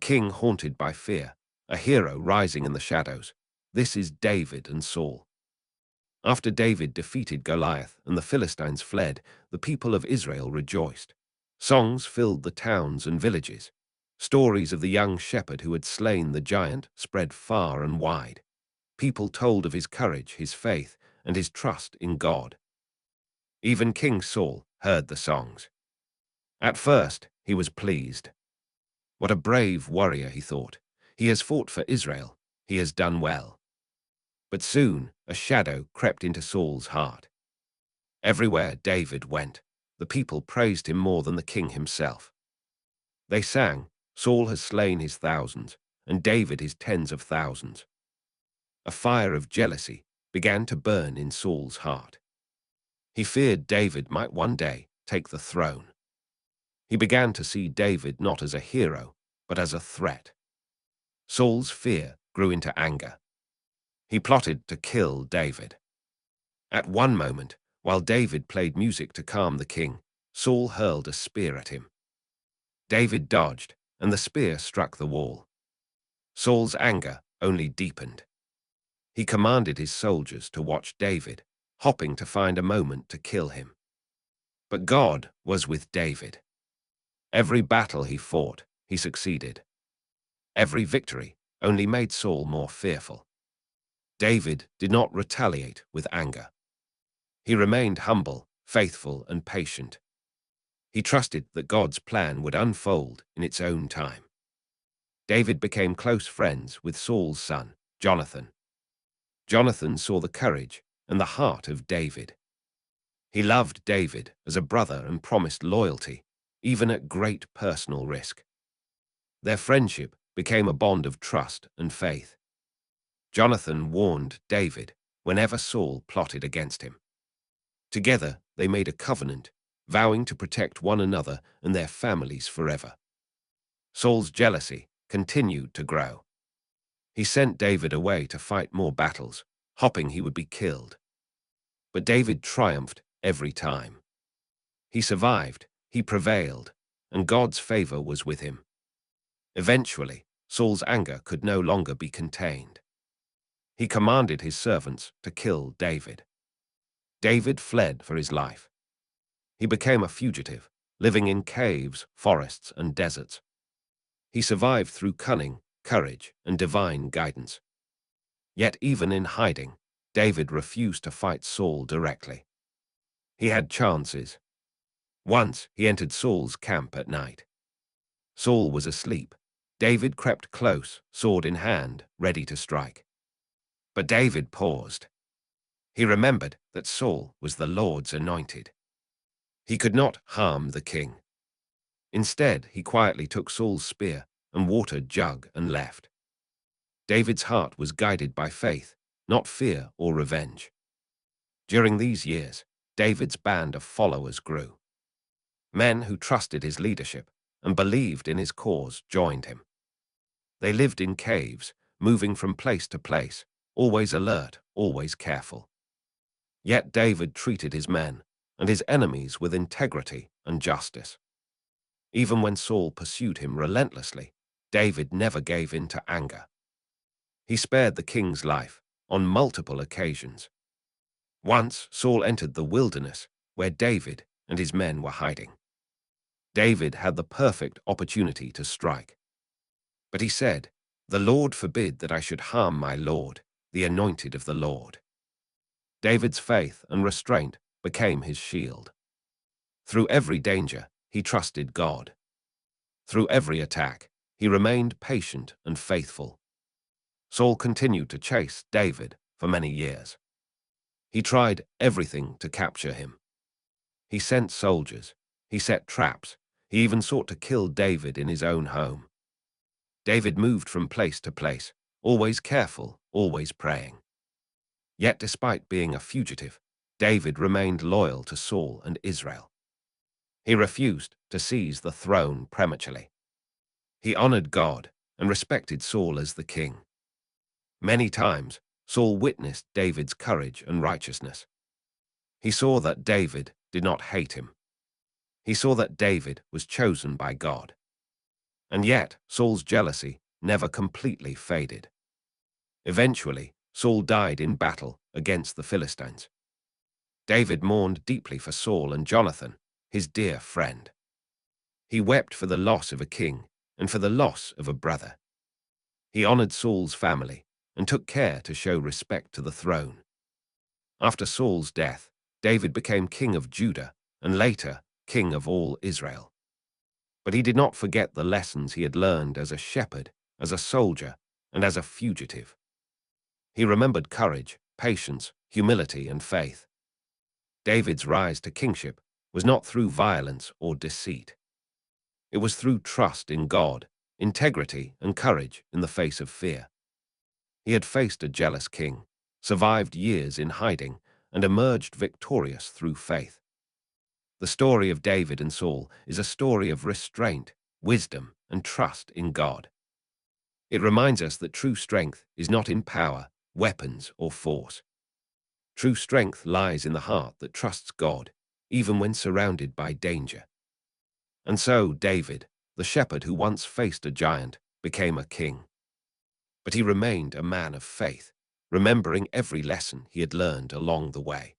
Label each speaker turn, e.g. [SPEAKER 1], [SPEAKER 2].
[SPEAKER 1] king haunted by fear, a hero rising in the shadows. This is David and Saul. After David defeated Goliath and the Philistines fled, the people of Israel rejoiced. Songs filled the towns and villages. Stories of the young shepherd who had slain the giant spread far and wide. People told of his courage, his faith, and his trust in God. Even King Saul heard the songs. At first, he was pleased. What a brave warrior, he thought. He has fought for Israel. He has done well. But soon, a shadow crept into Saul's heart. Everywhere David went, the people praised him more than the king himself. They sang, "Saul has slain his thousands, and David his tens of thousands." A fire of jealousy began to burn in Saul's heart. He feared David might one day take the throne. He began to see David not as a hero, but as a threat. Saul's fear grew into anger. He plotted to kill David. At one moment, while David played music to calm the king, Saul hurled a spear at him. David dodged, and the spear struck the wall. Saul's anger only deepened. He commanded his soldiers to watch David, hoping to find a moment to kill him. But God was with David. Every battle he fought, he succeeded. Every victory only made Saul more fearful. David did not retaliate with anger. He remained humble, faithful, and patient. He trusted that God's plan would unfold in its own time. David became close friends with Saul's son, Jonathan. Jonathan saw the courage and the heart of David. He loved David as a brother and promised loyalty, even at great personal risk. Their friendship became a bond of trust and faith. Jonathan warned David whenever Saul plotted against him. Together, they made a covenant, vowing to protect one another and their families forever. Saul's jealousy continued to grow. He sent David away to fight more battles, hoping he would be killed. But David triumphed every time. He survived, he prevailed, and God's favor was with him. Eventually, Saul's anger could no longer be contained. He commanded his servants to kill David. David fled for his life. He became a fugitive, living in caves, forests, and deserts. He survived through cunning, courage, and divine guidance. Yet even in hiding, David refused to fight Saul directly. He had chances. Once he entered Saul's camp at night. Saul was asleep. David crept close, sword in hand, ready to strike. But David paused. He remembered that Saul was the Lord's anointed. He could not harm the king. Instead, he quietly took Saul's spear and water jug and left. David's heart was guided by faith, not fear or revenge. During these years, David's band of followers grew. Men who trusted his leadership and believed in his cause joined him. They lived in caves, moving from place to place, always alert, always careful. Yet David treated his men and his enemies with integrity and justice. Even when Saul pursued him relentlessly, David never gave in to anger. He spared the king's life on multiple occasions. Once, Saul entered the wilderness where David and his men were hiding. David had the perfect opportunity to strike. But he said, "The Lord forbid that I should harm my Lord, the anointed of the Lord." David's faith and restraint became his shield. Through every danger, he trusted God. Through every attack, he remained patient and faithful. Saul continued to chase David for many years. He tried everything to capture him. He sent soldiers, he set traps, he even sought to kill David in his own home. David moved from place to place, always careful, always praying. Yet despite being a fugitive, David remained loyal to Saul and Israel. He refused to seize the throne prematurely. He honored God and respected Saul as the king. Many times, Saul witnessed David's courage and righteousness. He saw that David did not hate him. He saw that David was chosen by God. And yet, Saul's jealousy never completely faded. Eventually, Saul died in battle against the Philistines. David mourned deeply for Saul and Jonathan, his dear friend. He wept for the loss of a king and for the loss of a brother. He honored Saul's family and took care to show respect to the throne. After Saul's death, David became king of Judah and later king of all Israel. But he did not forget the lessons he had learned as a shepherd, as a soldier, and as a fugitive. He remembered courage, patience, humility, and faith. David's rise to kingship was not through violence or deceit. It was through trust in God, integrity, and courage in the face of fear. He had faced a jealous king, survived years in hiding, and emerged victorious through faith. The story of David and Saul is a story of restraint, wisdom, and trust in God. It reminds us that true strength is not in power, weapons, or force. True strength lies in the heart that trusts God, even when surrounded by danger. And so David, the shepherd who once faced a giant, became a king. But he remained a man of faith, remembering every lesson he had learned along the way.